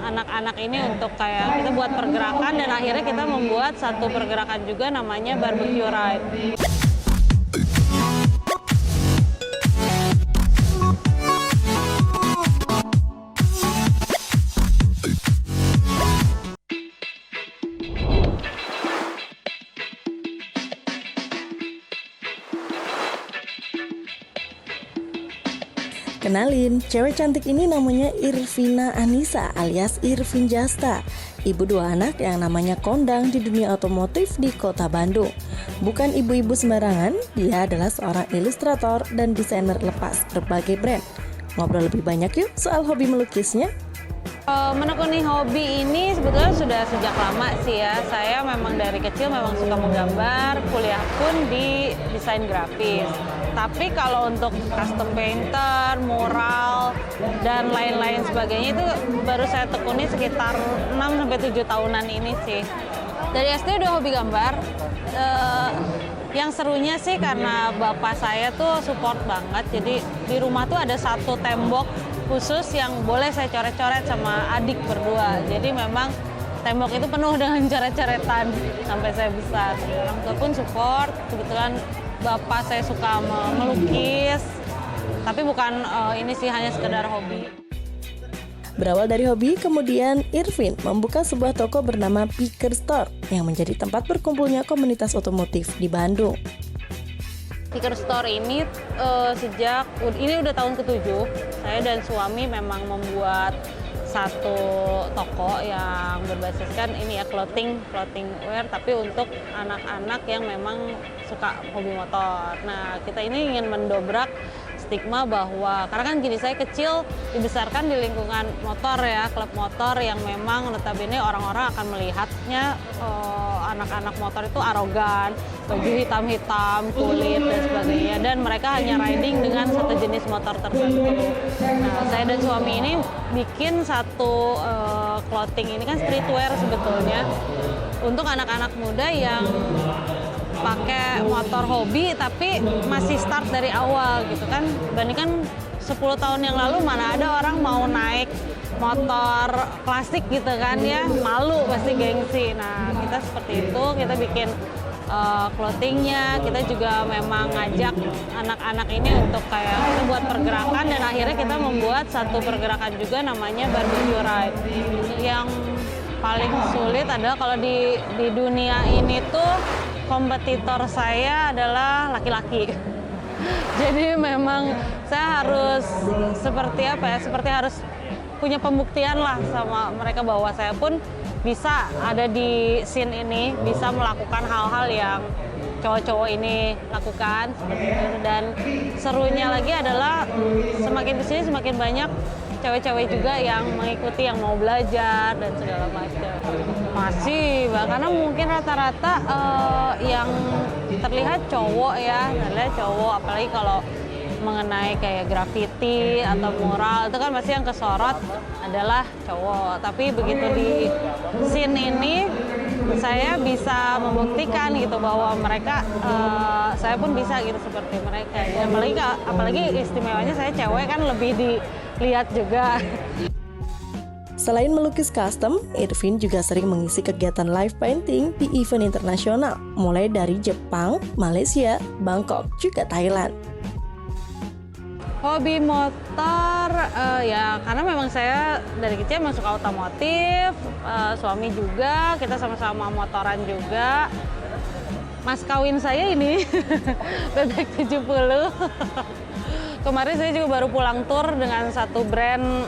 anak-anak ini untuk kayak kita buat pergerakan dan akhirnya kita membuat satu pergerakan juga namanya barbecue ride. Kenalin, cewek cantik ini namanya Irvina Anissa alias Irvin Jasta. Ibu dua anak yang namanya kondang di dunia otomotif di kota Bandung. Bukan ibu-ibu sembarangan, dia adalah seorang ilustrator dan desainer lepas berbagai brand. Ngobrol lebih banyak yuk soal hobi melukisnya. Menekuni hobi ini sebetulnya sudah sejak lama sih ya. Saya memang dari kecil memang suka menggambar, kuliah pun di desain grafis. Tapi kalau untuk custom painter, mural, dan lain-lain sebagainya itu baru saya tekuni sekitar 6-7 tahunan ini sih. Dari SD udah hobi gambar. Yang serunya sih karena bapak saya tuh support banget. Jadi di rumah tuh ada satu tembok khusus yang boleh saya coret-coret sama adik berdua. Jadi memang tembok itu penuh dengan coret-coretan sampai saya besar. Orang tua pun support. Kebetulan bapak saya suka melukis, tapi bukan ini sih hanya sekedar hobi. Berawal dari hobi, kemudian Irvin membuka sebuah toko bernama Picker Store yang menjadi tempat berkumpulnya komunitas otomotif di Bandung. Picker Store ini ini udah tahun ke-7, saya dan suami memang membuat satu toko yang berbasiskan ini ya clothing wear, tapi untuk anak-anak yang memang suka hobi motor. Nah, kita ini ingin mendobrak stigma bahwa karena kan gini, saya kecil dibesarkan di lingkungan motor ya, klub motor yang memang notabene orang-orang akan melihatnya anak-anak motor itu arogan, baju hitam-hitam, kulit dan sebagainya, dan mereka hanya riding dengan satu jenis motor tertentu. Nah, saya dan suami ini bikin satu clothing ini kan streetwear sebetulnya untuk anak-anak muda yang pakai motor hobi tapi masih start dari awal gitu kan. Bandingkan 10 tahun yang lalu mana ada orang mau naik motor klasik gitu kan ya, malu pasti gengsi. Nah, kita seperti itu, kita bikin clothingnya, kita juga memang ngajak anak-anak ini untuk kayak kita buat pergerakan dan akhirnya kita membuat satu pergerakan juga namanya barbecue ride. Yang paling sulit adalah kalau di dunia ini tuh kompetitor saya adalah laki-laki. Jadi memang saya harus seperti harus punya pembuktian lah sama mereka bahwa saya pun bisa ada di scene ini, bisa melakukan hal-hal yang cowok-cowok ini lakukan seperti itu. Dan serunya lagi adalah semakin kesini semakin banyak cewek-cewek juga yang mengikuti, yang mau belajar dan segala macam. Masih, karena mungkin rata-rata yang terlihat cowok ya, apalagi kalau mengenai kayak graffiti atau mural itu kan pasti yang kesorot adalah cowok. Tapi begitu di scene ini saya bisa membuktikan gitu bahwa mereka saya pun bisa gitu seperti mereka. Ya, apalagi istimewanya saya cewek kan lebih dilihat juga. Selain melukis custom, Irvin juga sering mengisi kegiatan live painting di event internasional, mulai dari Jepang, Malaysia, Bangkok, juga Thailand. Hobi motor ya karena memang saya dari kecil memang suka otomotif, suami juga, kita sama-sama motoran juga. Mas kawin saya ini bebek 70. Kemarin saya juga baru pulang tour dengan satu brand,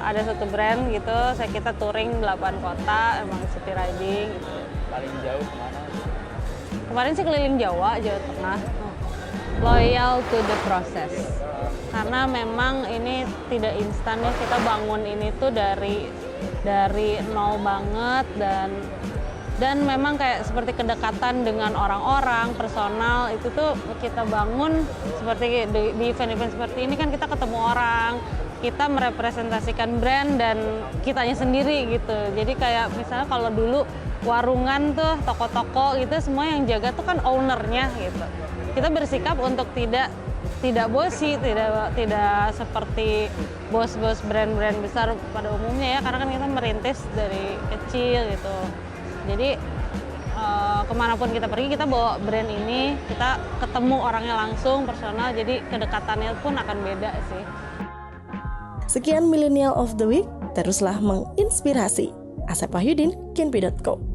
ada satu brand gitu, kita touring 8 kota, emang city riding gitu. Paling jauh kemana? Kemarin sih keliling Jawa Tengah. Loyal to the process. Karena memang ini tidak instan ya, kita bangun ini tuh dari nol banget dan memang kayak seperti kedekatan dengan orang-orang, personal itu tuh kita bangun seperti di event-event seperti ini kan kita ketemu orang, kita merepresentasikan brand dan kitanya sendiri gitu. Jadi kayak misalnya kalau dulu warungan tuh, toko-toko gitu semua yang jaga tuh kan ownernya gitu. Kita bersikap untuk tidak tidak bossy, tidak seperti bos-bos brand-brand besar pada umumnya ya, karena kan kita merintis dari kecil gitu. Jadi kemanapun kita pergi, kita bawa brand ini, kita ketemu orangnya langsung, personal, jadi kedekatannya pun akan beda sih. Sekian Millennial of the Week, teruslah menginspirasi. Asep Wahyudin, Kinpi.co.